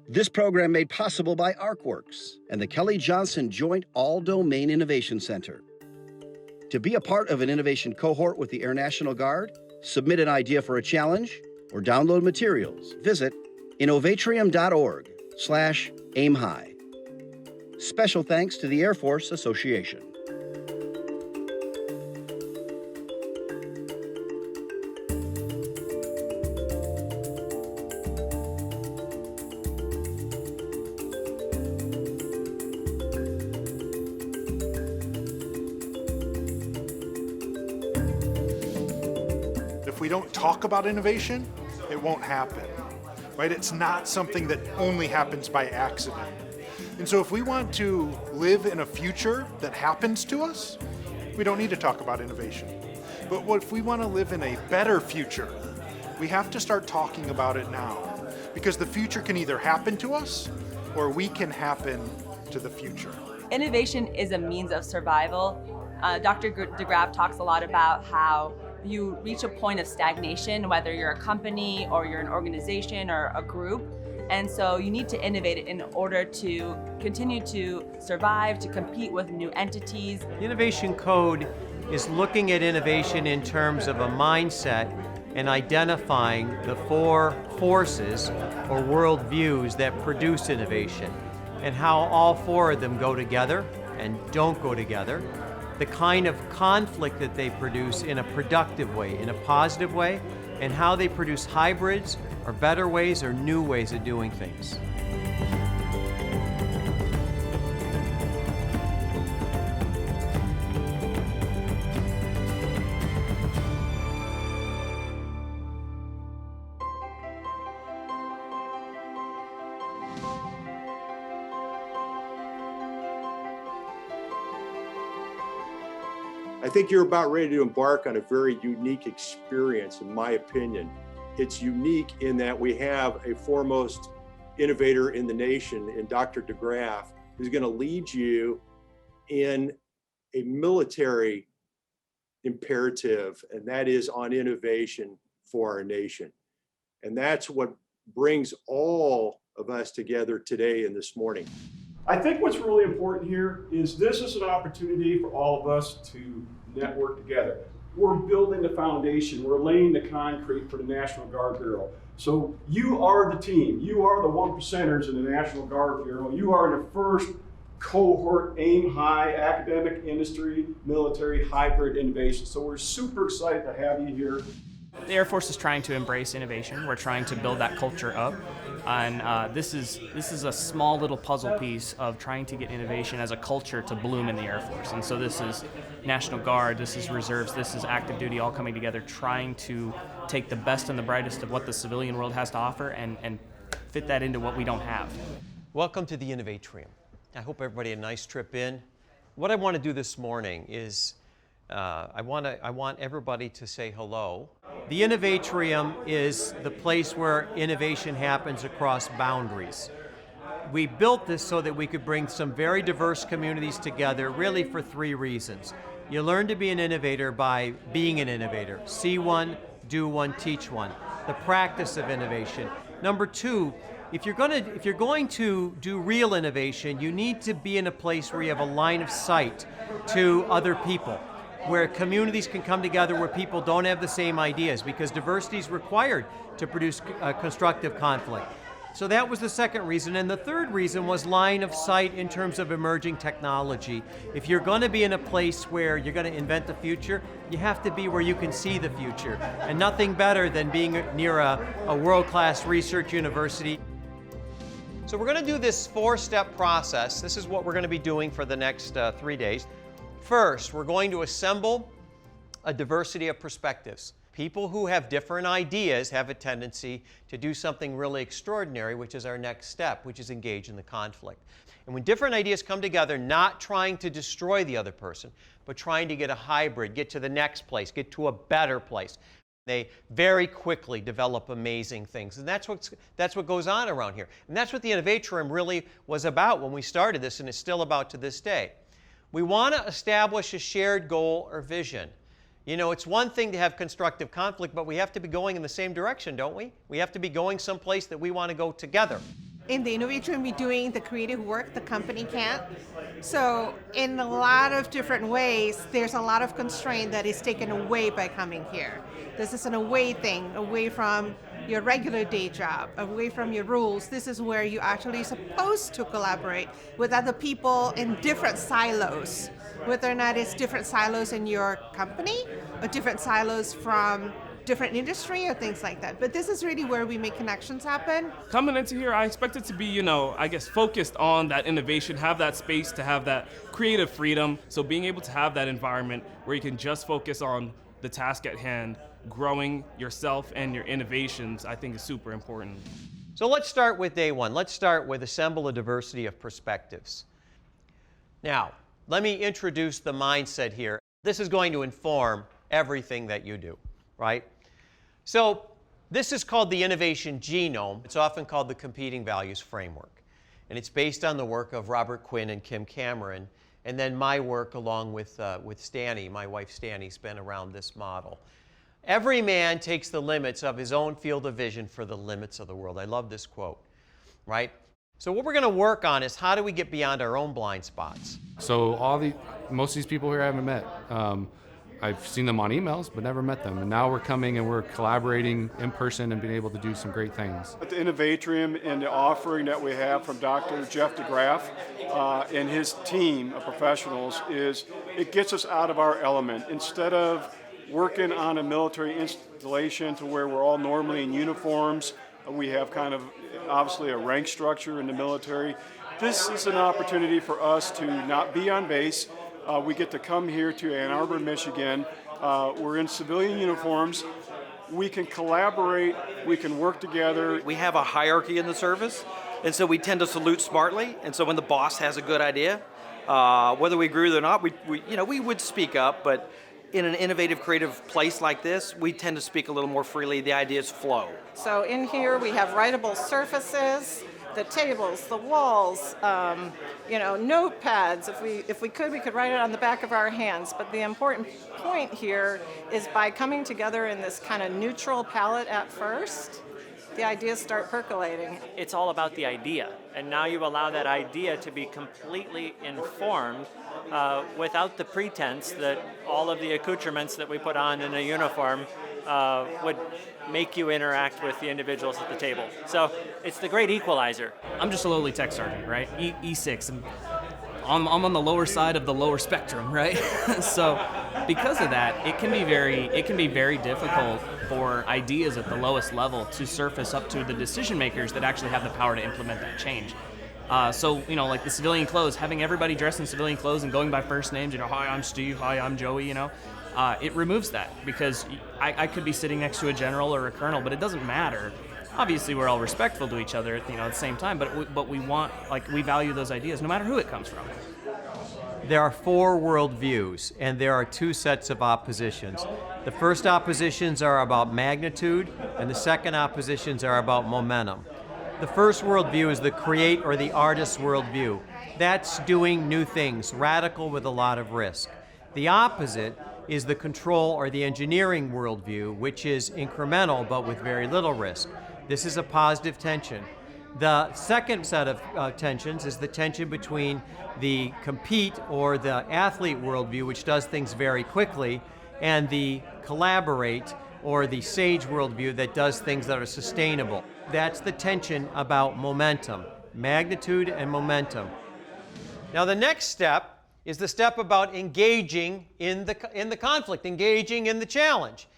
This program made possible by ARCWERX and the Kelly Johnson Joint All-Domain Innovation Center. To be a part of an innovation cohort with the Air National Guard, submit an idea for a challenge, or download materials, visit innovatrium.org/aimhigh. Special thanks to the Air Force Association. If we don't talk about innovation, it won't happen, right? It's not something that only happens by accident. And so if we want to live in a future that happens to us, we don't need to talk about innovation. But if we want to live in a better future, we have to start talking about it now. Because the future can either happen to us, or we can happen to the future. Innovation is a means of survival. Dr. DeGraaf talks a lot about how you reach a point of stagnation, whether you're a company or you're an organization or a group. And so you need to innovate it in order to continue to survive, to compete with new entities. The Innovation Code is looking at innovation in terms of a mindset and identifying the four forces or worldviews that produce innovation and how all four of them go together and don't go together, the kind of conflict that they produce in a productive way, in a positive way, and how they produce hybrids or better ways or new ways of doing things. I think you're about ready to embark on a very unique experience, in my opinion. It's unique in that we have a foremost innovator in the nation in Dr. DeGraaf, who's going to lead you in a military imperative, and that is on innovation for our nation. And that's what brings all of us together today and this morning. I think what's really important here is this is an opportunity for all of us to network together. We're building the foundation, we're laying the concrete for the National Guard Bureau. So you are the team, you are the 1%ers in the National Guard Bureau, you are the first cohort, aim high, academic, industry, military, hybrid innovation. So we're super excited to have you here. The Air Force is trying to embrace innovation. We're trying to build that culture up. And this is a small little puzzle piece of trying to get innovation as a culture to bloom in the Air Force. And so this is National Guard, this is reserves, this is active duty, all coming together, trying to take the best and the brightest of what the civilian world has to offer and fit that into what we don't have. Welcome to the Innovatrium. I hope everybody had a nice trip in. What I want to do this morning is I want everybody to say hello. The Innovatrium is the place where innovation happens across boundaries. We built this so that we could bring some very diverse communities together, really for three reasons. You learn to be an innovator by being an innovator. See one, do one, teach one. The practice of innovation. Number two, if you're going to do real innovation, you need to be in a place where you have a line of sight to other people, where communities can come together where people don't have the same ideas, because diversity is required to produce constructive conflict. So that was the second reason. And the third reason was line of sight in terms of emerging technology. If you're going to be in a place where you're going to invent the future, you have to be where you can see the future. And nothing better than being near a world-class research university. So we're going to do this four-step process. This is what we're going to be doing for the next 3 days. First, we're going to assemble a diversity of perspectives. People who have different ideas have a tendency to do something really extraordinary, which is our next step, which is engage in the conflict. And when different ideas come together, not trying to destroy the other person, but trying to get a hybrid, get to the next place, get to a better place, they very quickly develop amazing things. And that's what goes on around here. And that's what the Innovatrium really was about when we started this, and it's still about to this day. We want to establish a shared goal or vision. You know, it's one thing to have constructive conflict, but we have to be going in the same direction, don't we? We have to be going someplace that we want to go together. In the Innovatrium, we're doing the creative work the company can't. So in a lot of different ways, there's a lot of constraint that is taken away by coming here. This is an away thing, away from your regular day job, away from your rules. This is where you're actually supposed to collaborate with other people in different silos, whether or not it's different silos in your company or different silos from different industry or things like that. But this is really where we make connections happen. Coming into here, I expect it to be, I guess, focused on that innovation, have that space to have that creative freedom. So being able to have that environment where you can just focus on the task at hand, growing yourself and your innovations, I think is super important. So let's start with day one. Let's start with assemble a diversity of perspectives. Now, let me introduce the mindset here. This is going to inform everything that you do, right? So this is called the innovation genome. It's often called the competing values framework. And it's based on the work of Robert Quinn and Kim Cameron, and then my work along with Stanny. My wife Stanny's been around this model. Every man takes the limits of his own field of vision for the limits of the world. I love this quote, right? So what we're going to work on is how do we get beyond our own blind spots? So most of these people here I haven't met. I've seen them on emails, but never met them. And now we're coming and we're collaborating in person and being able to do some great things. At the Innovatrium and the offering that we have from Dr. Jeff DeGraff and his team of professionals is it gets us out of our element. Instead of working on a military installation to where we're all normally in uniforms, we have kind of obviously a rank structure in the military. This is an opportunity for us to not be on base. We get to come here to Ann Arbor, Michigan. We're in civilian uniforms. We can collaborate, we can work together. We have a hierarchy in the service, and so we tend to salute smartly. And so when the boss has a good idea, whether we agree with it or not, we would speak up, but in an innovative, creative place like this, we tend to speak a little more freely. The ideas flow. So in here we have writable surfaces, the tables, the walls, notepads. If we could write it on the back of our hands. But the important point here is by coming together in this kind of neutral palette at first, the ideas start percolating. It's all about the idea, and now you allow that idea to be completely informed without the pretense that all of the accoutrements that we put on in a uniform would make you interact with the individuals at the table. So it's the great equalizer. I'm just a lowly tech sergeant, right? E6. I'm on the lower side of the lower spectrum, right? So because of that, it can be very difficult for ideas at the lowest level to surface up to the decision makers that actually have the power to implement that change. So like the civilian clothes, having everybody dressed in civilian clothes and going by first names, hi, I'm Steve, hi, I'm Joey, it removes that, because I could be sitting next to a general or a colonel, but it doesn't matter. Obviously, we're all respectful to each other, at the same time, but we value those ideas, no matter who it comes from. There are 4 worldviews, and there are 2 sets of oppositions. The first oppositions are about magnitude, and the second oppositions are about momentum. The first worldview is the create or the artist worldview. That's doing new things, radical with a lot of risk. The opposite is the control or the engineering worldview, which is incremental but with very little risk. This is a positive tension. The second set of tensions is the tension between the compete or the athlete worldview, which does things very quickly, and the collaborate or the sage worldview that does things that are sustainable. That's the tension about momentum, magnitude and momentum. Now the next step is the step about engaging in the conflict, engaging in the challenge.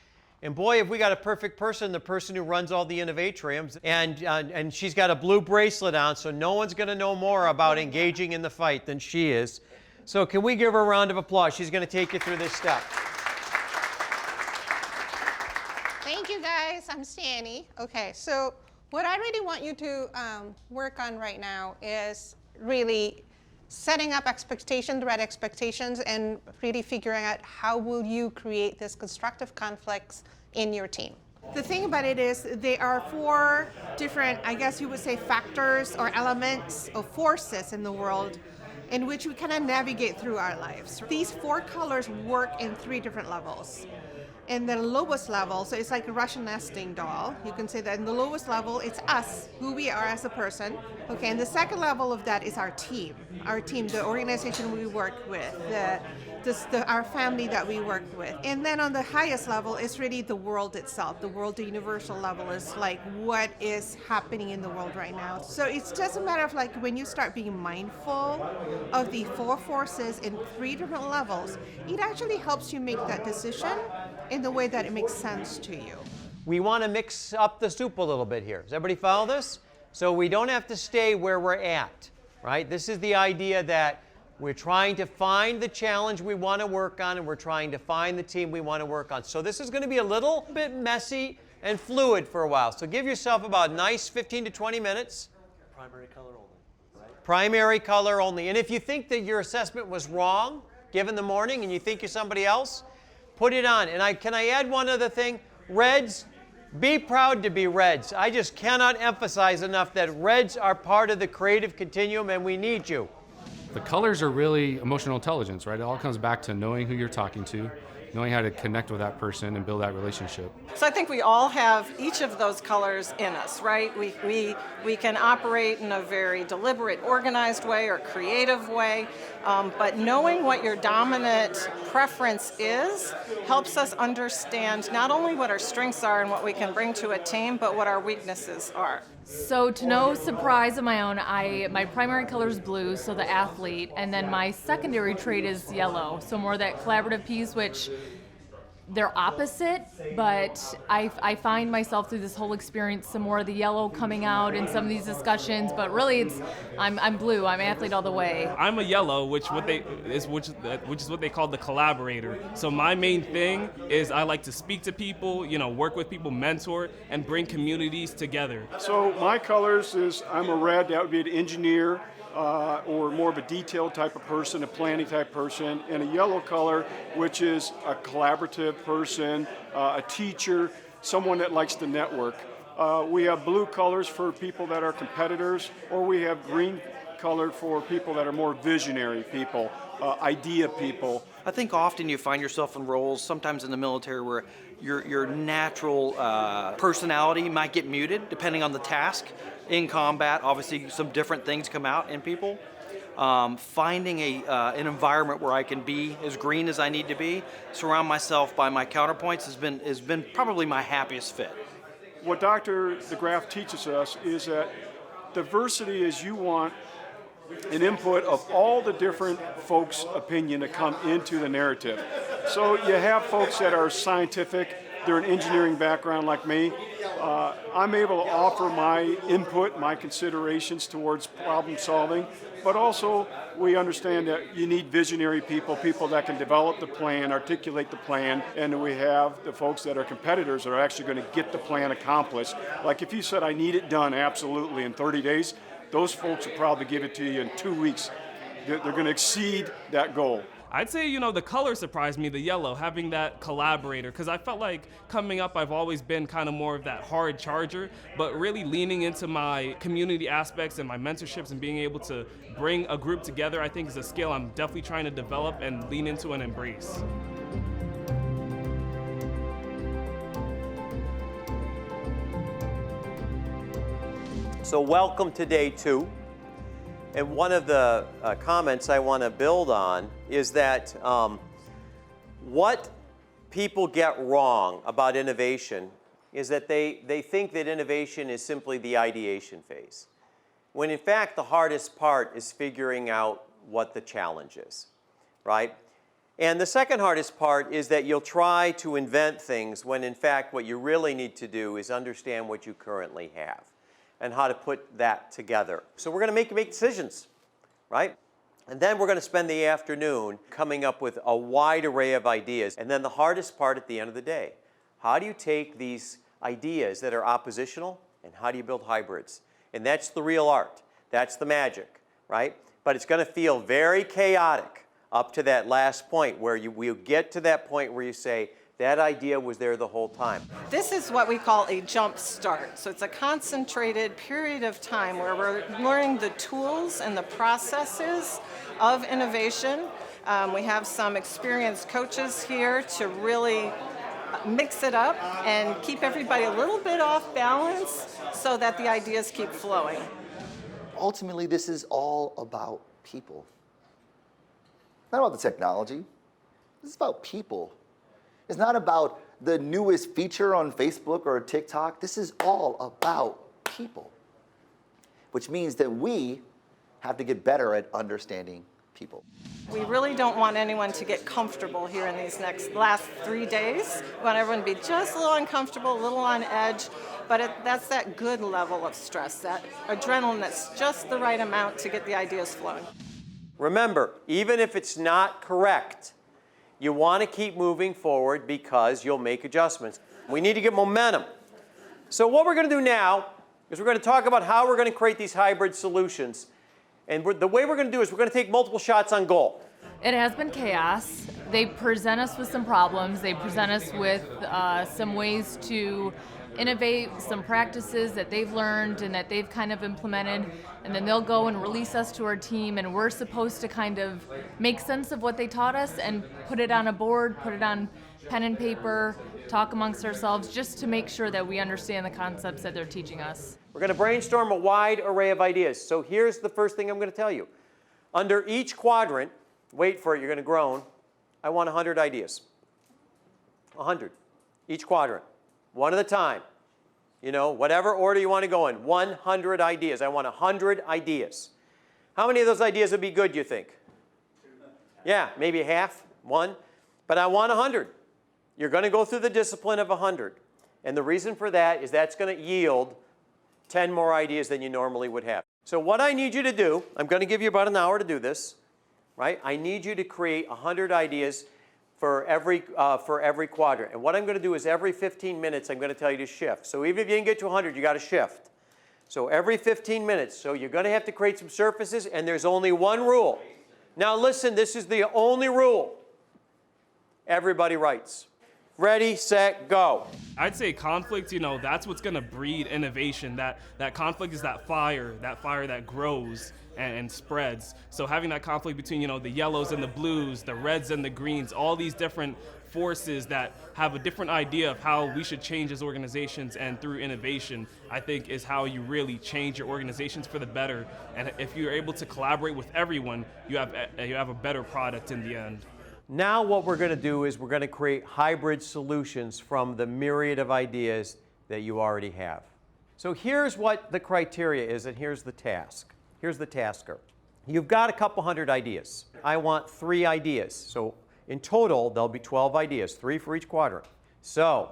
And boy, have we got a perfect person, the person who runs all the Innovatriums, and she's got a blue bracelet on, so no one's going to know more about engaging in the fight than she is. So can we give her a round of applause? She's going to take you through this step. Thank you, guys. I'm Stanny. Okay, so what I really want you to work on right now is really setting up expectations, the right expectations, and really figuring out how will you create this constructive conflicts in your team. The thing about it is there are 4 different, I guess you would say, factors or elements or forces in the world in which we kind of navigate through our lives. These 4 colors work in 3 different levels. In the lowest level, so it's like a Russian nesting doll. You can say that in the lowest level, it's us, who we are as a person. Okay, and the second level of that is our team, the organization we work with, our family that we work with. And then on the highest level is really the world itself. The universal level is like what is happening in the world right now. So it's just a matter of like when you start being mindful of the four forces in three different levels, it actually helps you make that decision in the way that it makes sense to you. We want to mix up the soup a little bit here. Does everybody follow this? So we don't have to stay where we're at, right? This is the idea that we're trying to find the challenge we want to work on, and we're trying to find the team we want to work on. So this is going to be a little bit messy and fluid for a while. So give yourself about a nice 15 to 20 minutes. Primary color only, right? Primary color only. And if you think that your assessment was wrong, given the morning, and you think you're somebody else, put it on. And can I add one other thing? Reds, be proud to be Reds. I just cannot emphasize enough that Reds are part of the creative continuum, and we need you. The colors are really emotional intelligence, right? It all comes back to knowing who you're talking to, knowing how to connect with that person and build that relationship. So I think we all have each of those colors in us, right? We can operate in a very deliberate, organized way or creative way, but knowing what your dominant preference is helps us understand not only what our strengths are and what we can bring to a team, but what our weaknesses are. So to no surprise of my own, my primary color is blue, so the athlete, and then my secondary trait is yellow, so more that collaborative piece, which they're opposite, but I find myself through this whole experience some more of the yellow coming out in some of these discussions, but really I'm blue, I'm athlete all the way. I'm a yellow, which is what they call the collaborator. So my main thing is I like to speak to people, work with people, mentor, and bring communities together. So my colors is I'm a red, that would be an engineer, or more of a detailed type of person, a planning type person, and a yellow color, which is a collaborative person, a teacher, someone that likes to network. We have blue colors for people that are competitors, or we have green colored for people that are more visionary people, idea people. I think often you find yourself in roles, sometimes in the military, where your natural personality might get muted depending on the task. In combat, obviously some different things come out in people. Finding an environment where I can be as green as I need to be, surround myself by my counterpoints has been probably my happiest fit. What Dr. DeGraff teaches us is that diversity is you want an input of all the different folks' opinion to come into the narrative. So you have folks that are scientific, they're an engineering background like me. I'm able to offer my input, my considerations towards problem solving, but also we understand that you need visionary people that can develop the plan, articulate the plan, and we have the folks that are competitors that are actually going to get the plan accomplished. Like if you said, I need it done absolutely in 30 days, those folks will probably give it to you in 2 weeks. They're going to exceed that goal. I'd say, the color surprised me, the yellow, having that collaborator, because I felt like coming up, I've always been kind of more of that hard charger, but really leaning into my community aspects and my mentorships and being able to bring a group together, I think is a skill I'm definitely trying to develop and lean into and embrace. So welcome to day 2. And one of the comments I want to build on is that what people get wrong about innovation is that they think that innovation is simply the ideation phase, when in fact the hardest part is figuring out what the challenge is, right? And the second hardest part is that you'll try to invent things when in fact what you really need to do is understand what you currently have and how to put that together. So we're going to make decisions, right? And then we're going to spend the afternoon coming up with a wide array of ideas. And then the hardest part at the end of the day, how do you take these ideas that are oppositional and how do you build hybrids? And that's the real art. That's the magic, right? But it's going to feel very chaotic up to that last point where we'll get to that point where you say, that idea was there the whole time. This is what we call a jump start. So it's a concentrated period of time where we're learning the tools and the processes of innovation. We have some experienced coaches here to really mix it up and keep everybody a little bit off balance so that the ideas keep flowing. Ultimately, this is all about people. Not about the technology. This is about people. It's not about the newest feature on Facebook or TikTok. This is all about people, which means that we have to get better at understanding people. We really don't want anyone to get comfortable here in these last 3 days. We want everyone to be just a little uncomfortable, a little on edge, but that's that good level of stress, that adrenaline that's just the right amount to get the ideas flowing. Remember, even if it's not correct, you want to keep moving forward because you'll make adjustments. We need to get momentum. So what we're going to do now is we're going to talk about how we're going to create these hybrid solutions. And the way we're going to do is we're going to take multiple shots on goal. It has been chaos. They present us with some problems. They present us with some ways to innovate, some practices that they've learned and that they've kind of implemented, and then they'll go and release us to our team, and we're supposed to kind of make sense of what they taught us and put it on a board, put it on pen and paper, talk amongst ourselves just to make sure that we understand the concepts that they're teaching us. We're going to brainstorm a wide array of ideas. So here's the first thing I'm going to tell you. Under each quadrant, wait for it, you're going to groan, I want 100 ideas. 100. Each quadrant. One at a time. You know, whatever order you want to go in. 100 ideas. I want 100 ideas. How many of those ideas would be good, you think? Yeah, maybe half, one. But I want 100. You're going to go through the discipline of 100. And the reason for that is that's going to yield 10 more ideas than you normally would have. So what I need you to do, I'm going to give you about an hour to do this, right? I need you to create 100 ideas for every quadrant. And what I'm going to do is every 15 minutes, I'm going to tell you to shift. So even if you didn't get to 100, you got to shift. So every 15 minutes. So you're going to have to create some surfaces, and there's only one rule. Now listen, this is the only rule. Everybody writes. Ready, set, go. I'd say conflict, you know, that's what's going to breed innovation. That conflict is that fire that grows and spreads. So having that conflict between, you know, the yellows and the blues, the reds and the greens, all these different forces that have a different idea of how we should change as organizations, and through innovation, I think is how you really change your organizations for the better. And if you're able to collaborate with everyone, you have a better product in the end. Now what we're going to do is we're going to create hybrid solutions from the myriad of ideas that you already have. So here's what the criteria is, and here's the task. Here's the tasker. You've got a couple hundred ideas. I want 3 ideas. So in total, there'll be 12 ideas, 3 for each quadrant. So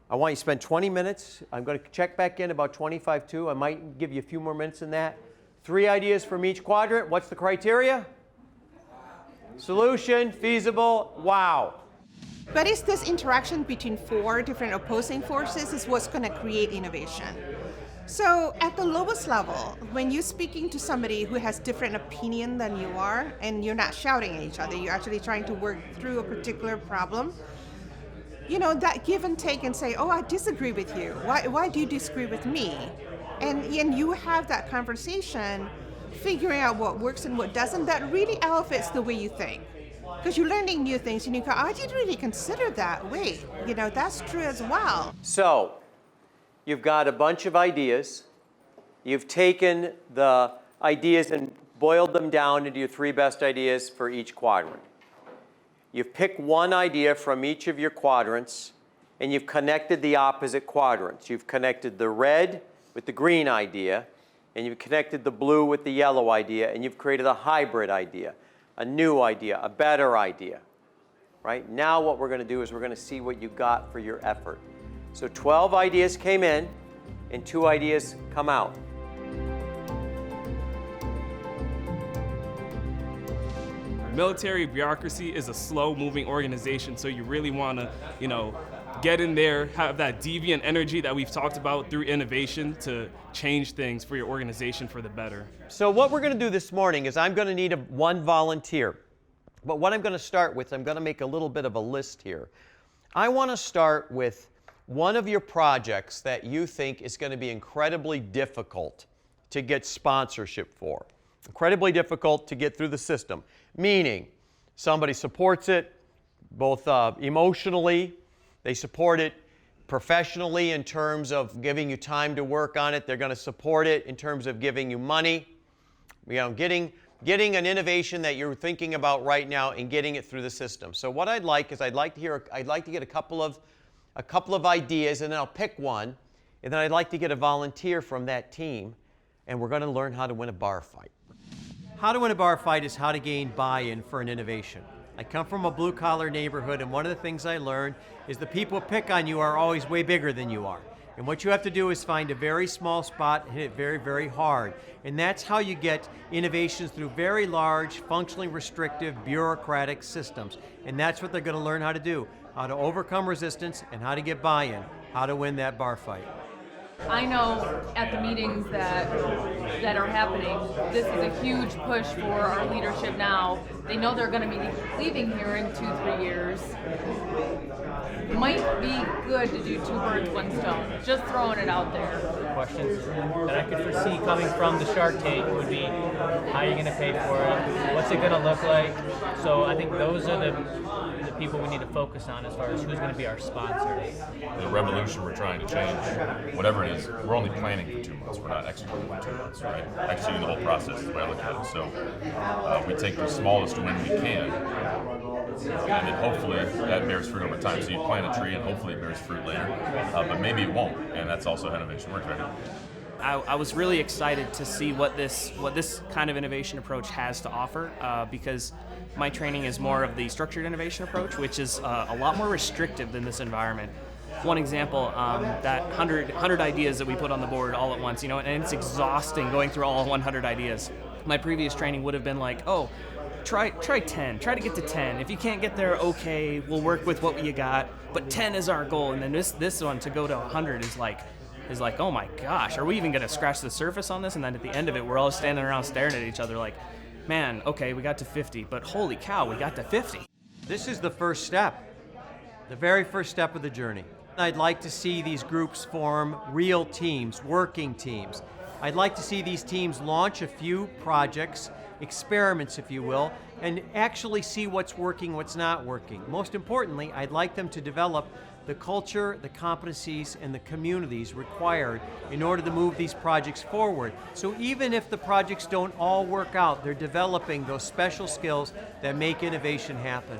I want you to spend 20 minutes. I'm going to check back in about 25 too. I might give you a few more minutes than that. 3 ideas from each quadrant. What's the criteria? Solution, feasible, wow. But it's this interaction between 4 different opposing forces is what's going to create innovation. So at the lowest level, when you're speaking to somebody who has different opinion than you are, and you're not shouting at each other, you're actually trying to work through a particular problem, you know, that give and take and say, oh, I disagree with you. Why do you disagree with me? And you have that conversation, figuring out what works and what doesn't, that really elevates the way you think. Because you're learning new things and you go, I didn't really consider that. Wait, you know, that's true as well. So you've got a bunch of ideas. You've taken the ideas and boiled them down into your 3 best ideas for each quadrant. You've picked one idea from each of your quadrants, and you've connected the opposite quadrants. You've connected the red with the green idea, and you've connected the blue with the yellow idea, and you've created a hybrid idea, a new idea, a better idea. Right? Now what we're going to do is we're going to see what you got for your effort. So 12 ideas came in, and 2 ideas come out. Military bureaucracy is a slow-moving organization, so you really want to, you know, get in there, have that deviant energy that we've talked about through innovation to change things for your organization for the better. So what we're going to do this morning is I'm going to need one volunteer. But what I'm going to start with, I'm going to make a little bit of a list here. I want to start with one of your projects that you think is going to be incredibly difficult to get sponsorship for. Incredibly difficult to get through the system, meaning somebody supports it both emotionally, They support it professionally in terms of giving you time to work on it. They're going to support it in terms of giving you money. You know, getting an innovation that you're thinking about right now and getting it through the system. So what I'd like is I'd like to get a couple of ideas, and then I'll pick one, and then I'd like to get a volunteer from that team, and we're going to learn how to win a bar fight. How to win a bar fight is how to gain buy-in for an innovation. I come from a blue-collar neighborhood, and one of the things I learned is the people who pick on you are always way bigger than you are. And what you have to do is find a very small spot and hit it very, very hard. And that's how you get innovations through very large, functionally restrictive, bureaucratic systems. And that's what they're going to learn how to do, how to overcome resistance and how to get buy-in, how to win that bar fight. I know at the meetings that are happening, this is a huge push for our leadership now. They know they're going to be leaving here in 2-3 years. Might be good to do 2 birds, 1 stone. Just throwing it out there. Questions that I could foresee coming from the Shark Tank would be, how are you going to pay for it? What's it going to look like? So I think those are the people we need to focus on as far as who's going to be our sponsor. The revolution we're trying to change, whatever it is, we're only planning for 2 months. We're not executing for 2 months, right? Executing the whole process is the way I look at it. So we take the smallest win we can, and then hopefully that bears fruit over time. So you plant a tree and hopefully it bears fruit later, but maybe it won't, and that's also how innovation works, right? I was really excited to see what this kind of innovation approach has to offer, because my training is more of the structured innovation approach, which is a lot more restrictive than this environment. One example, that 100 ideas that we put on the board all at once, you know, and it's exhausting going through all 100 ideas. My previous training would have been like, oh, try 10, try to get to 10. If you can't get there, okay, we'll work with what you got, but 10 is our goal. And then this one to go to 100 is like, oh my gosh, are we even gonna scratch the surface on this? And then at the end of it, we're all standing around staring at each other like, man, okay, we got to 50, but holy cow, we got to 50. This is the first step, the very first step of the journey. I'd like to see these groups form real teams, working teams. I'd like to see these teams launch a few projects, experiments, if you will, and actually see what's working, what's not working. Most importantly, I'd like them to develop the culture, the competencies, and the communities required in order to move these projects forward. So even if the projects don't all work out, they're developing those special skills that make innovation happen.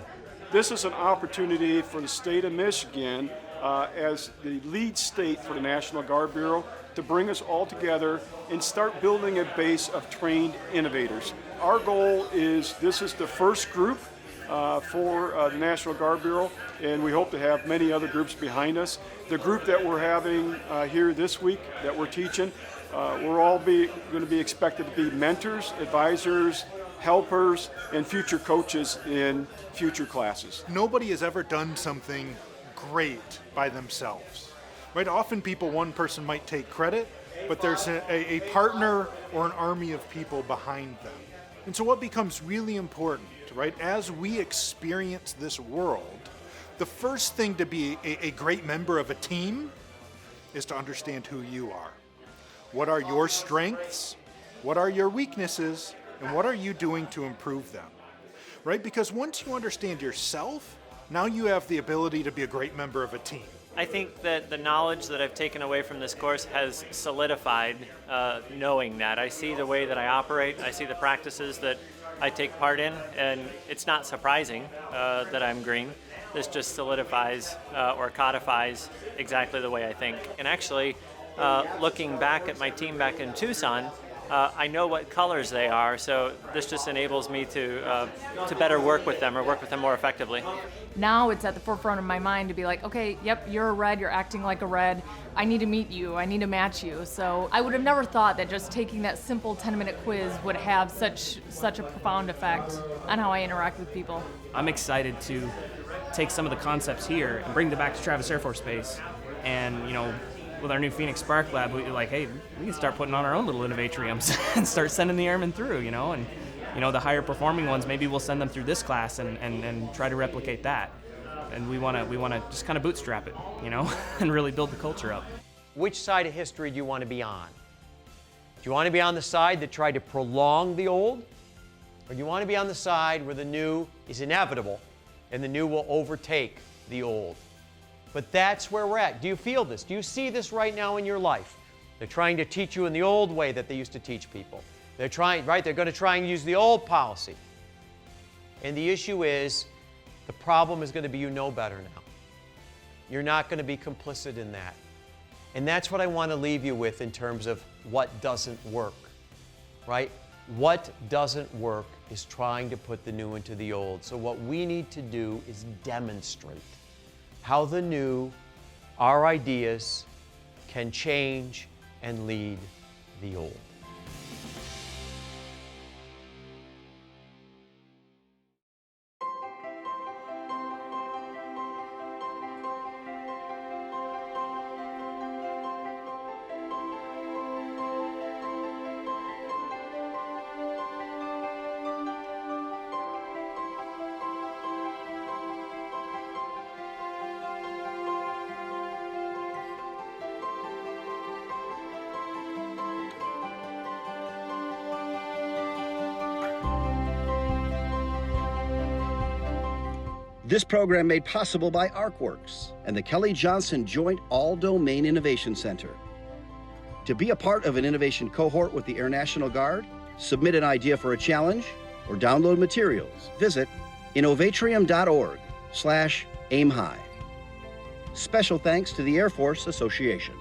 This is an opportunity for the state of Michigan, as the lead state for the National Guard Bureau, to bring us all together and start building a base of trained innovators. Our goal is, this is the first group for the National Guard Bureau, and we hope to have many other groups behind us. The group that we're having here this week that we're teaching, we're all going to be expected to be mentors, advisors, helpers, and future coaches in future classes. Nobody has ever done something great by themselves, right? Often one person might take credit, but there's a partner or an army of people behind them. And so what becomes really important, right, as we experience this world, the first thing to be a great member of a team is to understand who you are. What are your strengths? What are your weaknesses? And what are you doing to improve them, right? Because once you understand yourself, now you have the ability to be a great member of a team. I think that the knowledge that I've taken away from this course has solidified knowing that. I see the way that I operate, I see the practices that I take part in, and it's not surprising that I'm green. This just solidifies or codifies exactly the way I think. And actually, looking back at my team back in Tucson, I know what colors they are, so this just enables me to better work with them or work with them more effectively. Now it's at the forefront of my mind to be like, okay, yep, you're a red, you're acting like a red, I need to meet you, I need to match you. So I would have never thought that just taking that simple 10-minute quiz would have such a profound effect on how I interact with people. I'm excited to take some of the concepts here and bring them back to Travis Air Force Base. And, you know, with our new Phoenix Spark Lab, we're like, hey, we can start putting on our own little Innovatriums and start sending the airmen through, you know, and you know, the higher performing ones, maybe we'll send them through this class and try to replicate that. And we want to just kind of bootstrap it, you know, and really build the culture up. Which side of history do you want to be on? Do you want to be on the side that tried to prolong the old? Or do you want to be on the side where the new is inevitable and the new will overtake the old? But that's where we're at. Do you feel this? Do you see this right now in your life? They're trying to teach you in the old way that they used to teach people. They're trying, right? They're going to try and use the old policy. And the issue is, the problem is going to be you know better now. You're not going to be complicit in that. And that's what I want to leave you with in terms of what doesn't work, right? What doesn't work is trying to put the new into the old. So what we need to do is demonstrate how the new, our ideas, can change and lead the old. This program made possible by ARCWERX and the Kelly Johnson Joint All-Domain Innovation Center. To be a part of an innovation cohort with the Air National Guard, submit an idea for a challenge, or download materials, visit innovatrium.org/aimhigh. Special thanks to the Air Force Association.